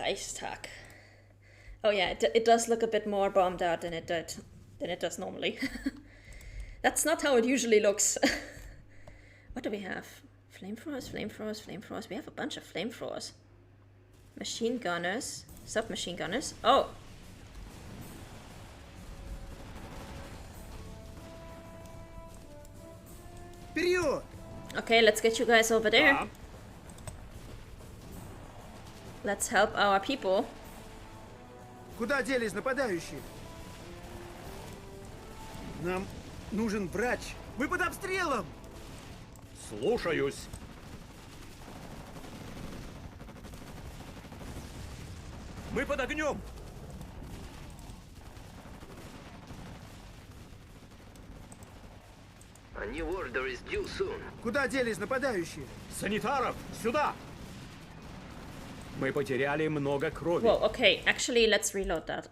Reichstag. Oh yeah, it does look a bit more bombed out than it does normally. That's not how it usually looks. What do we have? Flamethrowers, flamethrowers, flamethrowers. We have a bunch of flamethrowers. Machine gunners, submachine gunners. Oh. Okay, let's get you guys over there. Let's help our people. Куда делись нападающие? Нам нужен врач. Мы под обстрелом. Слушаюсь. Мы под огнем. A new order is due soon. Куда делись нападающие? Санитаров, сюда! Мы потеряли много крови. Whoa, okay, actually, let's reload that.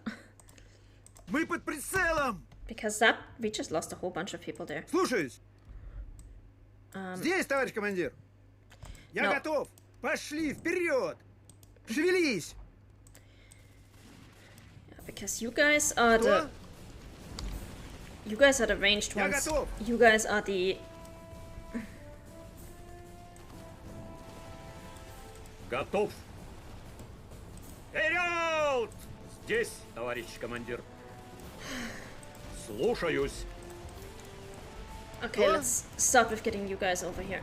Мы под прицелом. Because we just lost a whole bunch of people there. Слушаюсь. Здесь, товарищ командир. Я готов. Пошли вперед. Шевелись. Because you guys are the... You guys are the ranged ones. You guys are the... Готов. Вперед! Здесь, товарищ командир. Слушаюсь. Okay, let's start with getting you guys over here.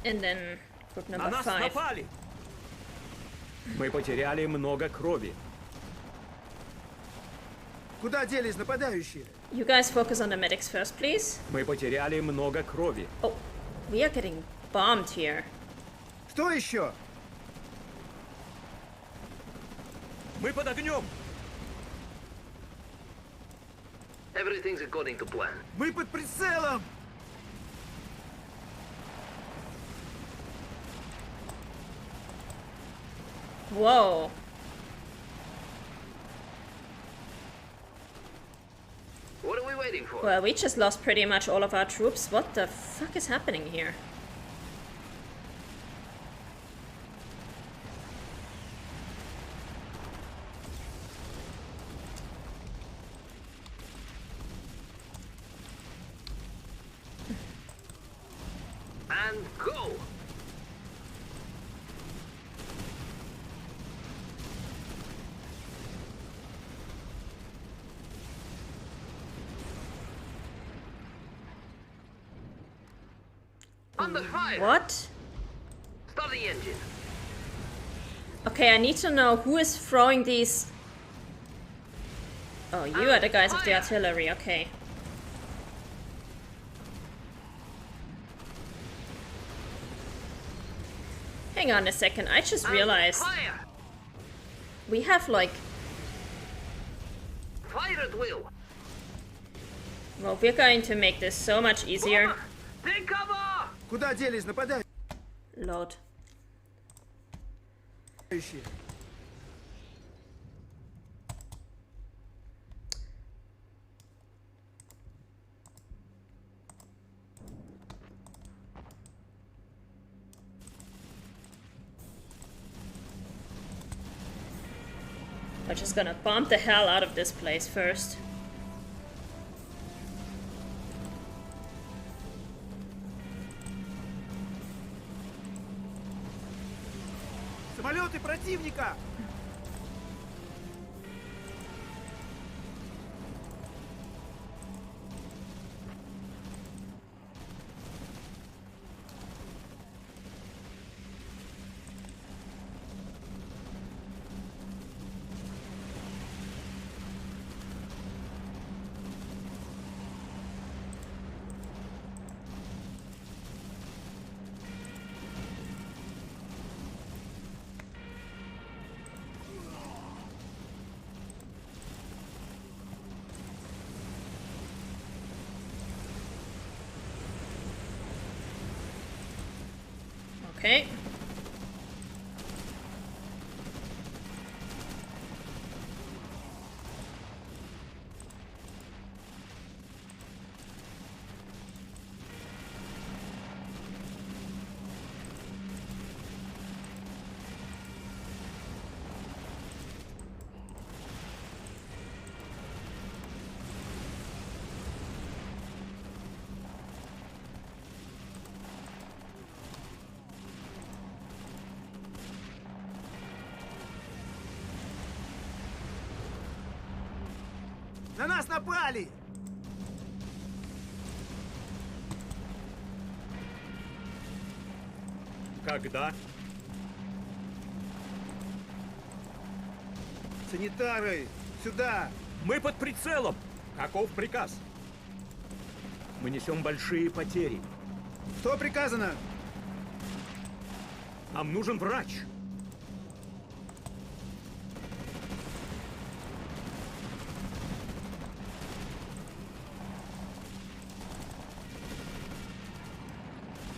And then group number 5. Напали. Мы потеряли много крови. Куда делись нападающие? You guys focus on the medics first, please. Мы потеряли много крови. Oh, we are getting bombed here. Что еще? Мы под огнем. Everything's according to plan. Мы под прицелом. Whoa. What are we waiting for? Well, we just lost pretty much all of our troops. What the fuck is happening here? And go! Under fire! What? Start the engine. Okay, I need to know who is throwing these... Oh, you are the guys of the artillery, okay. Hang on a second, I just realized we have like... Fire at will! Well, we're going to make this so much easier. Take cover! Куда делись нападающие? Load. We're just gonna bomb the hell out of this place first. Самолеты противника! Okay. На нас напали! Когда? Санитары! Сюда! Мы под прицелом! Каков приказ? Мы несем большие потери. Что приказано? Нам нужен врач.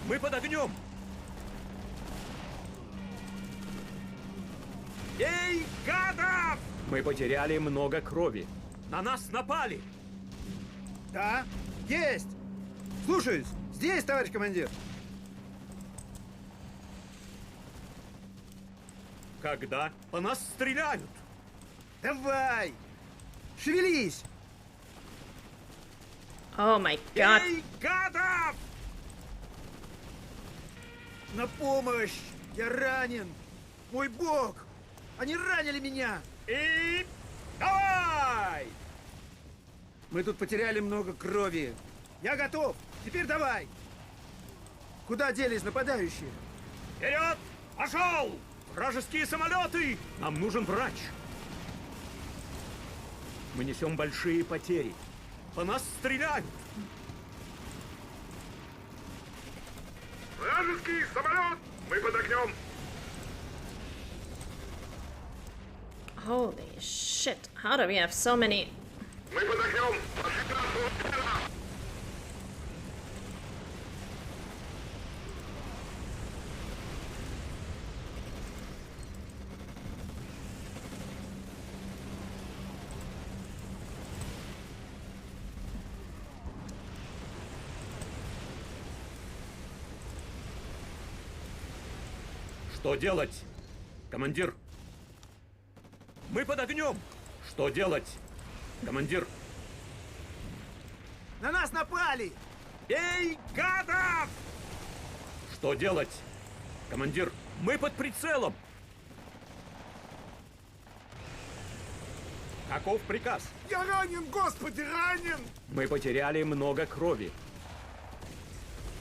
Мы под огнем! Эй, гадов! Мы потеряли много крови. На нас напали! Да? Есть! Слушаюсь! Здесь, товарищ командир! Когда по нас стреляют? Давай! Шевелись! Oh my god. Эй, гадов! На помощь! Я ранен! Мой бог! Они ранили меня! И давай! Мы тут потеряли много крови. Я готов! Теперь давай! Куда делись нападающие? Вперед! Пошел! Вражеские самолеты! Нам нужен врач. Мы несем большие потери. По нас стреляют. Вражеский самолет! Мы под огнем! Holy shit. How do we have so many? Мы под огнем! Что делать, командир? Мы под огнем. Что делать, командир? На нас напали! Эй, гадов! Что делать, командир? Мы под прицелом. Каков приказ? Я ранен, господи, ранен! Мы потеряли много крови.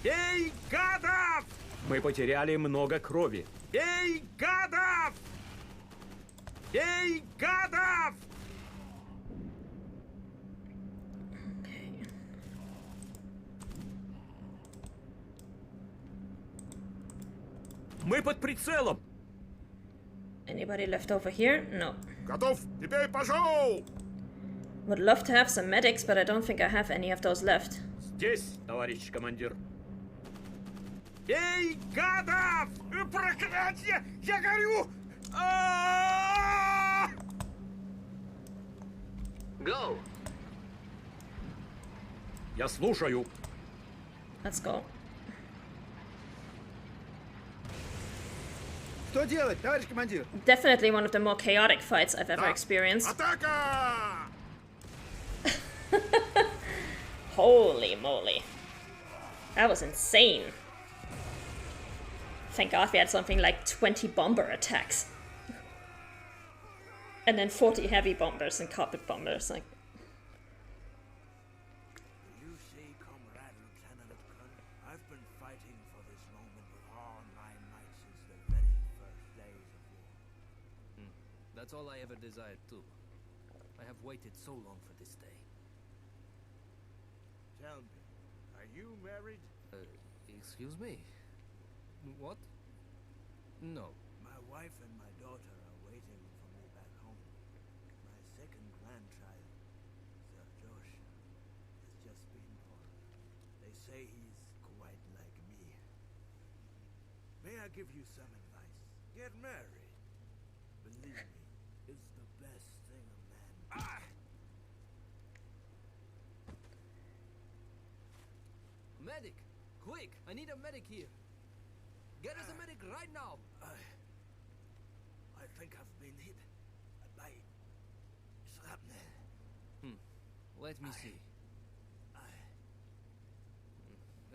Эй, гадов! Мы потеряли много крови. Эй, гадов! Эй, гадов! Okay. Мы под прицелом. Anybody left over here? No. Готов? Теперь пошел! Would love to have some medics, but I don't think I have any of those left. Здесь, товарищ командир. Эй, гадов! Проклятье! Я горю! Go. Я слушаю. Let's go. Что делать, товарищ командир? Definitely one of the more chaotic fights I've ever experienced. Атака! Holy moly. That was insane. Thank God we had something like 20 bomber attacks. And then 40 heavy bombers and carpet bombers. Like, You see, Comrade Lieutenant Colonel, I've been fighting for this moment with all my might since the very first days of war. That's all I ever desired too. I have waited so long for this day. Tell me, are you married? Excuse me? What? No. My wife and my daughter are waiting for me back home. My second grandchild, Sir Joshua, has just been born. They say he's quite like me. May I give you some advice? Get married. Believe me, it's the best thing a man. Medic! Quick! I need a medic here! Get us a medic right now! I think I've been hit by shrapnel. Let me see.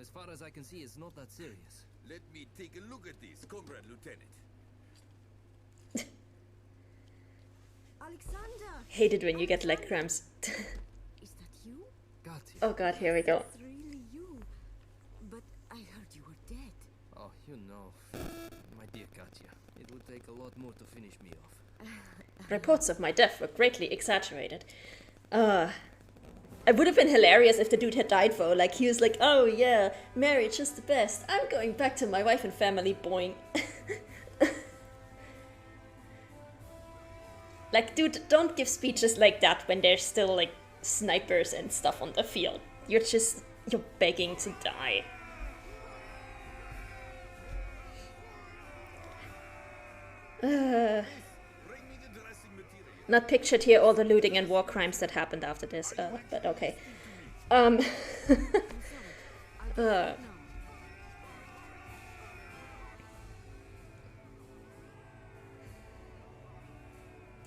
As far as I can see, it's not that serious. Let me take a look at this, Comrade Lieutenant. Alexander! hate it when you get leg cramps. Katya. Oh god, here we go. It's really you. But I heard you were dead. Oh, you know. My dear Katya, it would take a lot more to finish me off. Reports of my death were greatly exaggerated. It would have been hilarious if the dude had died though. Like, he was like, oh yeah, marriage is the best. I'm going back to my wife and family, boing. Like, dude, don't give speeches like that when there's still, like, snipers and stuff on the field. You're begging to die. Not pictured here all the looting and war crimes that happened after this, but okay.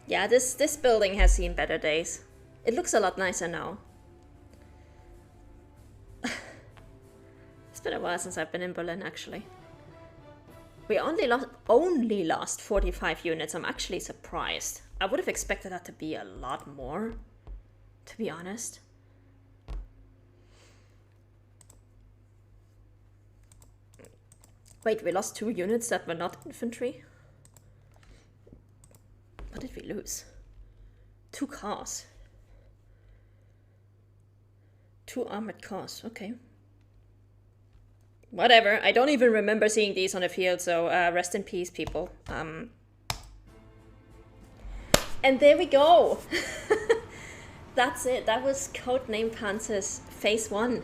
Yeah, this building has seen better days. It looks a lot nicer now. It's been a while since I've been in Berlin, actually. We only lost 45 units. I'm actually surprised. I would have expected that to be a lot more, to be honest. Wait, we lost 2 units that were not infantry? What did we lose? 2 cars. 2 armored cars, okay. Whatever, I don't even remember seeing these on the field, so rest in peace, people. And there we go! That's it, that was Codename Panzers Phase 1.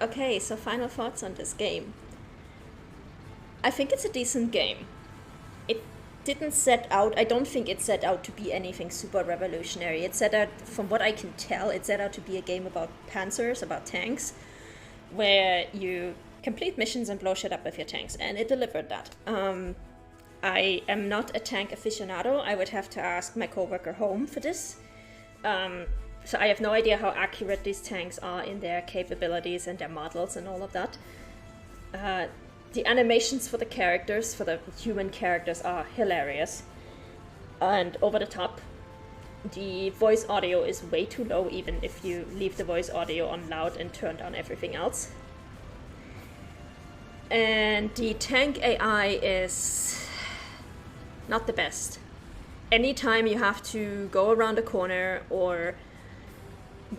Okay, so final thoughts on this game. I think it's a decent game. It didn't set out, I don't think it set out to be anything super revolutionary. It set out, from what I can tell, it set out to be a game about panzers, about tanks, where you complete missions and blow shit up with your tanks, and it delivered that. I am not a tank aficionado. I would have to ask my coworker home for this. So I have no idea how accurate these tanks are in their capabilities and their models and all of that. The animations for the characters, for the human characters, are hilarious and over the top. The voice audio is way too low, even if you leave the voice audio on loud and turn down everything else. And the tank AI is not the best. Anytime you have to go around a corner or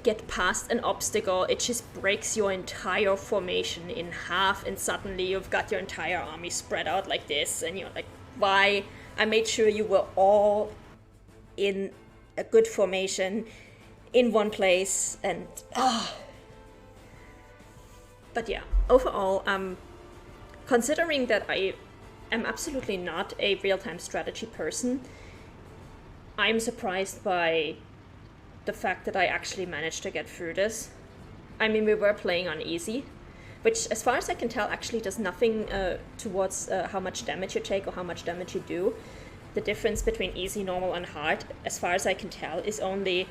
get past an obstacle, it just breaks your entire formation in half, and suddenly you've got your entire army spread out like this, and you're like, why? I made sure you were all in a good formation in one place, and but yeah, overall, considering that I am absolutely not a real-time strategy person, I'm surprised by the fact that I actually managed to get through this. I mean, we were playing on easy, which, as far as I can tell, actually does nothing towards how much damage you take or how much damage you do. The difference between easy, normal, and hard, as far as I can tell, is only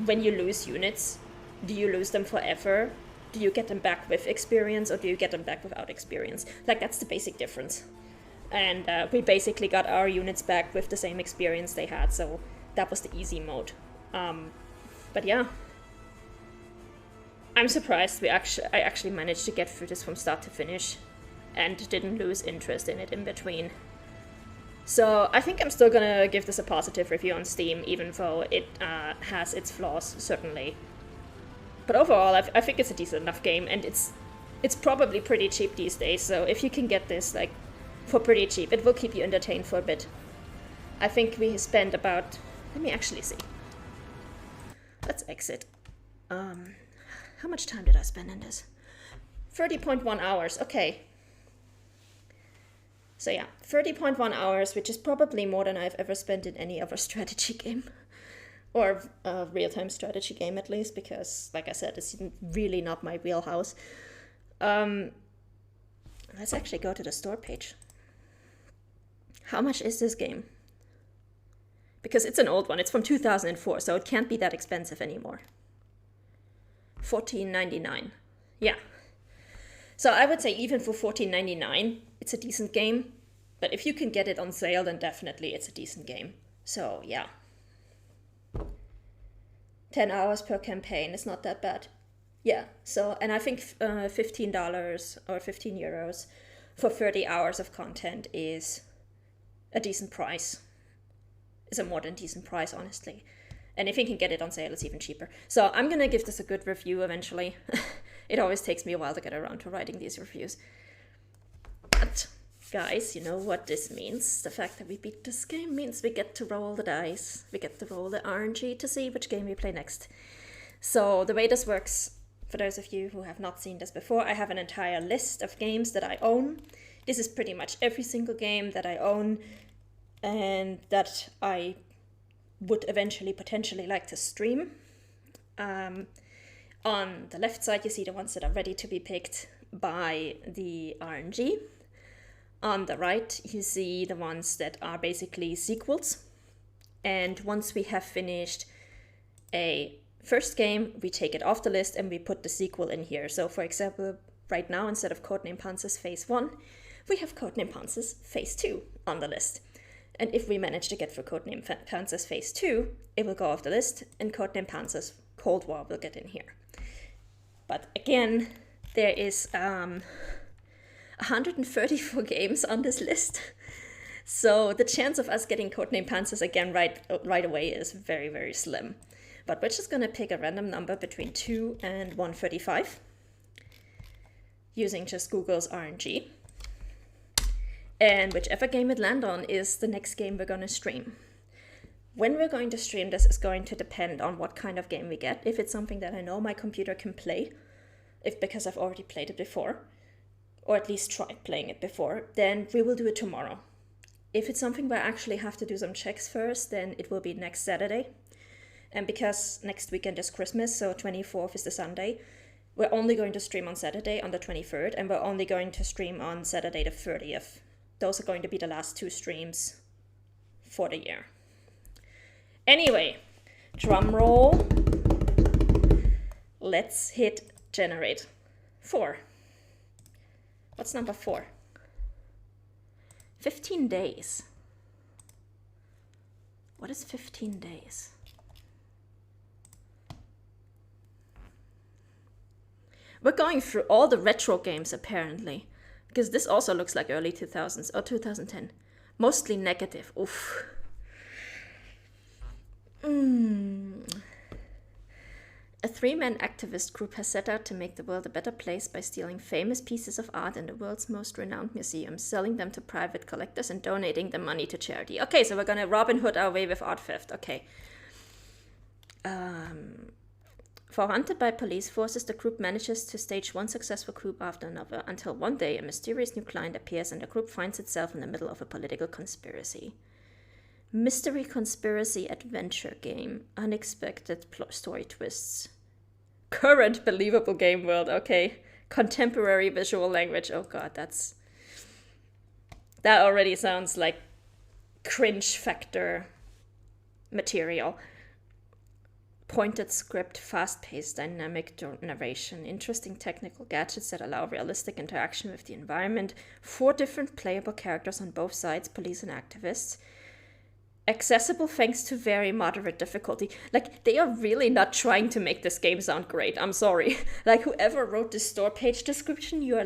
when you lose units. Do you lose them forever? Do you get them back with experience, or do you get them back without experience? Like, that's the basic difference. And we basically got our units back with the same experience they had, so that was the easy mode. But yeah, I'm surprised I actually managed to get through this from start to finish and didn't lose interest in it in between. So I think I'm still gonna give this a positive review on Steam, even though it has its flaws, certainly. But overall, I think it's a decent enough game, and it's probably pretty cheap these days, so if you can get this, like, for pretty cheap, it will keep you entertained for a bit. I think we spent about... let me actually see. Let's exit. How much time did I spend in this? 30.1 hours, okay. So yeah, 30.1 hours, which is probably more than I've ever spent in any other strategy game. Or a real-time strategy game, at least, because, like I said, it's really not my wheelhouse. Let's actually go to the store page. How much is this game? Because it's an old one. It's from 2004, so it can't be that expensive anymore. $14.99. Yeah. So I would say even for $14.99, it's a decent game. But if you can get it on sale, then definitely it's a decent game. So yeah. 10 hours per campaign is not that bad. Yeah, so, and I think $15 or 15 euros for 30 hours of content is a decent price. Is a more than decent price, honestly. And if you can get it on sale, it's even cheaper. So I'm gonna give this a good review eventually. It always takes me a while to get around to writing these reviews. But, guys, you know what this means. The fact that we beat this game means we get to roll the dice. We get to roll the RNG to see which game we play next. So the way this works, for those of you who have not seen this before, I have an entire list of games that I own. This is pretty much every single game that I own and that I would eventually potentially like to stream. On the left side, you see the ones that are ready to be picked by the RNG. On the right, you see the ones that are basically sequels. And once we have finished a first game, we take it off the list and we put the sequel in here. So for example, right now, instead of Codename Panzers Phase 1, we have Codename Panzers Phase 2 on the list. And if we manage to get for Codename Panzers Phase 2, it will go off the list and Codename Panzers Cold War will get in here. But again, there is 134 games on this list. So the chance of us getting Codename Panzers again right away is very, very slim. But we're just going to pick a random number between 2 and 135 using just Google's RNG. And whichever game it lands on is the next game we're going to stream. When we're going to stream this is going to depend on what kind of game we get. If it's something that I know my computer can play, because I've already played it before, or at least tried playing it before, then we will do it tomorrow. If it's something where I actually have to do some checks first, then it will be next Saturday. And because next weekend is Christmas, so 24th is the Sunday, we're only going to stream on Saturday on the 23rd, and we're only going to stream on Saturday the 30th. Those are going to be the last 2 streams for the year. Anyway, drum roll. Let's hit generate. 4. What's number 4? 15 days. What is 15 days? We're going through all the retro games apparently, because this also looks like early 2000s or 2010. Mostly negative. Oof. A 3-man activist group has set out to make the world a better place by stealing famous pieces of art in the world's most renowned museums, selling them to private collectors and donating the money to charity. Okay, so we're gonna Robin Hood our way with art theft. Okay. Haunted by police forces, the group manages to stage one successful coup after another, until one day a mysterious new client appears and the group finds itself in the middle of a political conspiracy. Mystery conspiracy adventure game. Unexpected story twists. Current believable game world. Okay. Contemporary visual language. Oh god, that already sounds like cringe factor material. Pointed script, fast-paced, dynamic narration, interesting technical gadgets that allow realistic interaction with the environment, 4 different playable characters on both sides, police and activists. Accessible thanks to very moderate difficulty. Like, they are really not trying to make this game sound great. I'm sorry. Like, whoever wrote this store page description, you're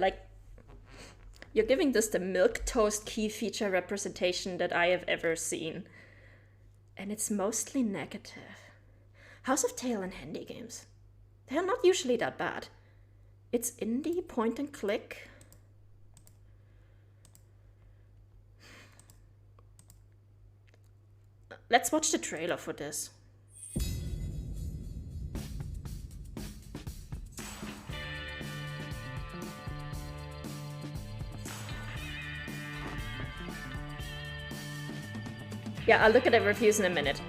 giving this the milquetoast key feature representation that I have ever seen. And it's mostly negative. House of Tale and Handy games. They are not usually that bad. It's indie, point and click. Let's watch the trailer for this. Yeah, I'll look at the reviews in a minute.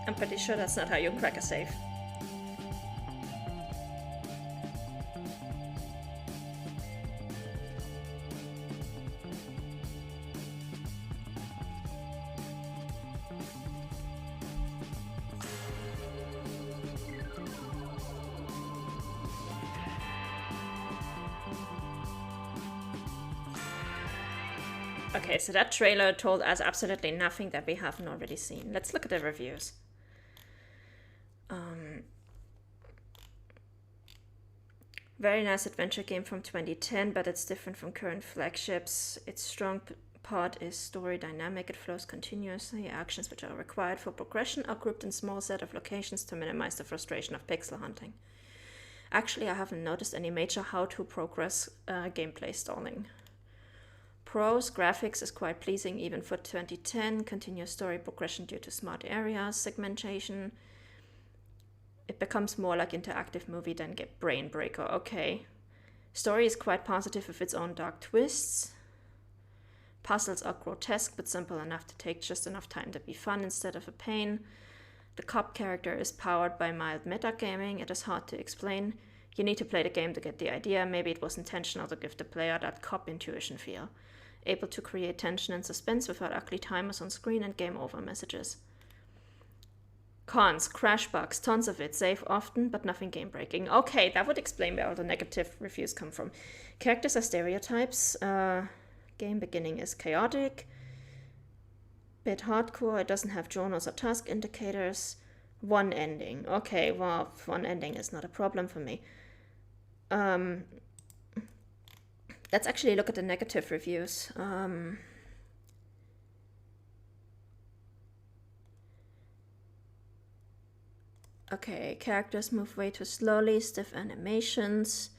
I'm pretty sure that's not how you crack a safe. Okay, so that trailer told us absolutely nothing that we haven't already seen. Let's look at the reviews. Very nice adventure game from 2010, but it's different from current flagships. Its strong part is story dynamic. It flows continuously. Actions which are required for progression are grouped in small set of locations to minimize the frustration of pixel hunting. Actually, I haven't noticed any major how-to progress gameplay stalling. Pros, graphics is quite pleasing even for 2010. Continuous story progression due to smart areas, segmentation. It becomes more like interactive movie than brain breaker. Okay. Story is quite positive with its own dark twists. Puzzles are grotesque but simple enough to take just enough time to be fun instead of a pain. The cop character is powered by mild metagaming. It is hard to explain. You need to play the game to get the idea. Maybe it was intentional to give the player that cop intuition feel. Able to create tension and suspense without ugly timers on screen and game over messages. Cons, crash bugs, tons of it, save often, but nothing game breaking. Okay, that would explain where all the negative reviews come from. Characters are stereotypes. Game beginning is chaotic. Bit hardcore, it doesn't have journals or task indicators. One ending. Okay, well, one ending is not a problem for me. Let's actually look at the negative reviews. Okay, characters move way too slowly, stiff animations,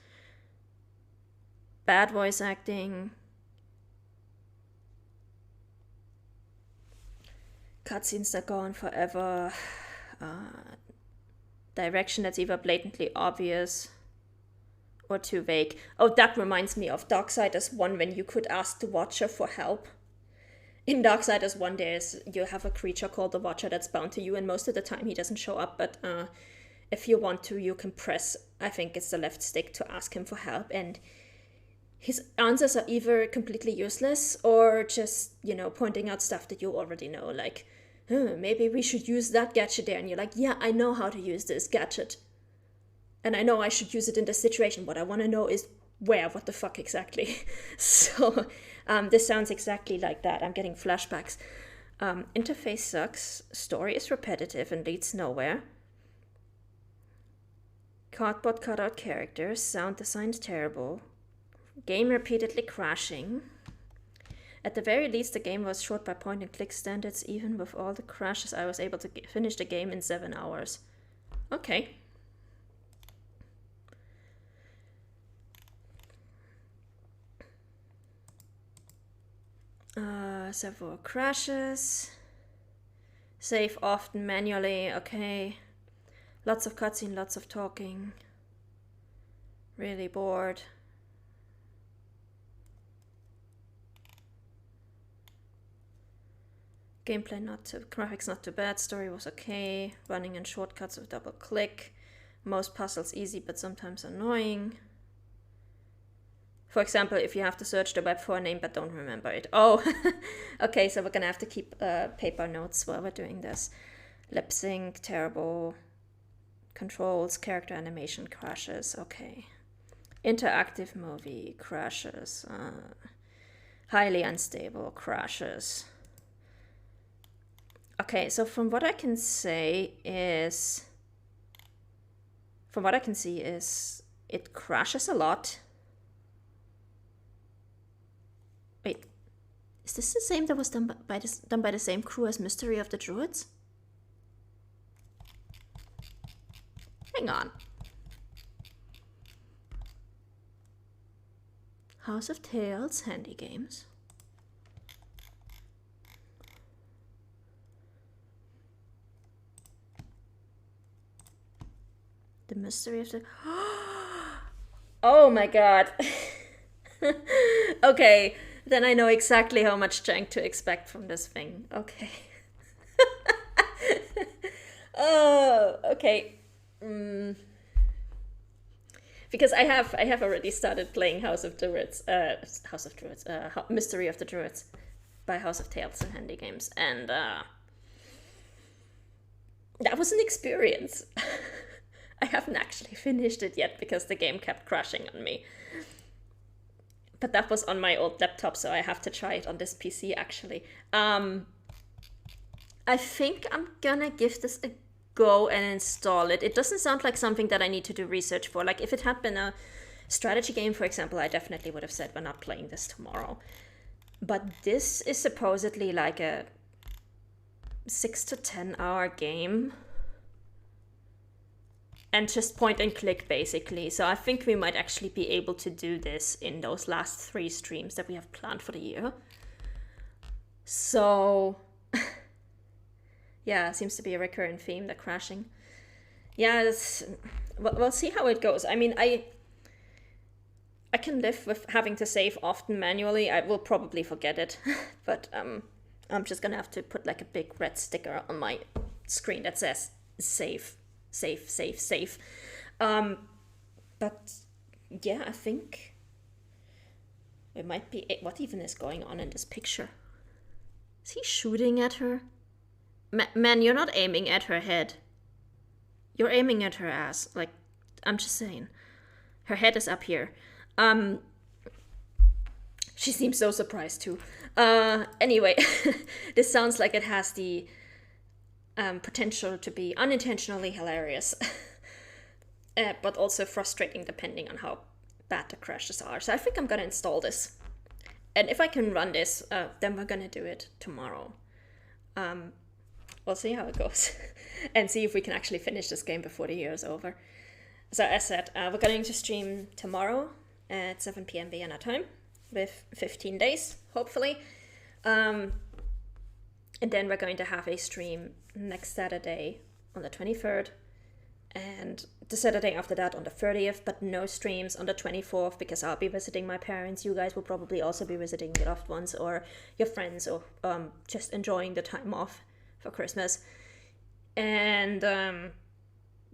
bad voice acting, cutscenes that go on forever, direction that's either blatantly obvious or too vague. Oh, that reminds me of Darksiders 1 when you could ask the Watcher for help. In Darksiders 1, you have a creature called the Watcher that's bound to you, and most of the time he doesn't show up, but if you want to, you can press, I think it's the left stick, to ask him for help, and his answers are either completely useless or just, pointing out stuff that you already know, like, maybe we should use that gadget there, and you're like, yeah, I know how to use this gadget, and I know I should use it in this situation. What I want to know is where, what the fuck exactly. So this sounds exactly like that. I'm getting flashbacks. Interface sucks. Story is repetitive and leads nowhere. Cardboard cutout characters. Sound design's terrible. Game repeatedly crashing. At the very least, the game was short by point and click standards. Even with all the crashes, I was able to finish the game in 7 hours. Okay. Several crashes. Save often manually, okay. Lots of cutscene, lots of talking. Really bored. Gameplay graphics not too bad, story was okay. Running in shortcuts with double click. Most puzzles easy but sometimes annoying. For example, if you have to search the web for a name but don't remember it. Oh, okay, so we're gonna have to keep paper notes while we're doing this. Lip sync, terrible. Controls, character animation crashes, okay. Interactive movie crashes. Highly unstable crashes. Okay, so from what I can see is it crashes a lot. Wait, is this the same that was done by the same crew as Mystery of the Druids? Hang on. House of Tales, Handy Games. The Mystery of the... Oh my god. Okay, then I know exactly how much jank to expect from this thing. Okay. Okay. Because I have already started playing Mystery of the Druids by House of Tales and Handy Games, and that was an experience. I haven't actually finished it yet because the game kept crashing on me. But that was on my old laptop, so I have to try it on this PC actually. I think I'm gonna give this a go and install it. It doesn't sound like something that I need to do research for. Like if it had been a strategy game, for example, I definitely would have said we're not playing this tomorrow. But this is supposedly like a 6 to 10 hour game. And just point and click basically. So I think we might actually be able to do this in those last 3 streams that we have planned for the year. So yeah, seems to be a recurrent theme, the crashing. Yeah, we'll see how it goes. I mean, I can live with having to save often manually. I will probably forget it, but I'm just gonna have to put like a big red sticker on my screen that says save. Safe. But yeah, I think it might be. What even is going on in this picture? Is he shooting at her? Man, you're not aiming at her head. You're aiming at her ass. Like, I'm just saying. Her head is up here. She seems so surprised too. Anyway, this sounds like it has the potential to be unintentionally hilarious, but also frustrating depending on how bad the crashes are. So I think I'm gonna install this, and if I can run this, then we're gonna do it tomorrow. We'll see how it goes, and see if we can actually finish this game before the year is over. So as said, we're going to stream tomorrow at 7 p.m. Vienna time with 15 days, hopefully. And then we're going to have a stream next Saturday on the 23rd, and the Saturday after that on the 30th, but no streams on the 24th because I'll be visiting my parents. You guys will probably also be visiting your loved ones or your friends, or just enjoying the time off for Christmas. And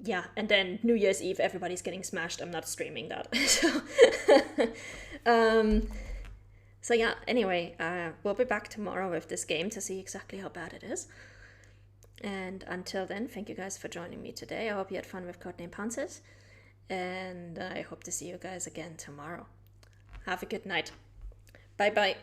yeah, and then New Year's Eve, everybody's getting smashed. I'm not streaming that. So yeah, anyway, we'll be back tomorrow with this game to see exactly how bad it is. And until then, thank you guys for joining me today. I hope you had fun with Codename Panzers, and I hope to see you guys again tomorrow. Have a good night. Bye-bye.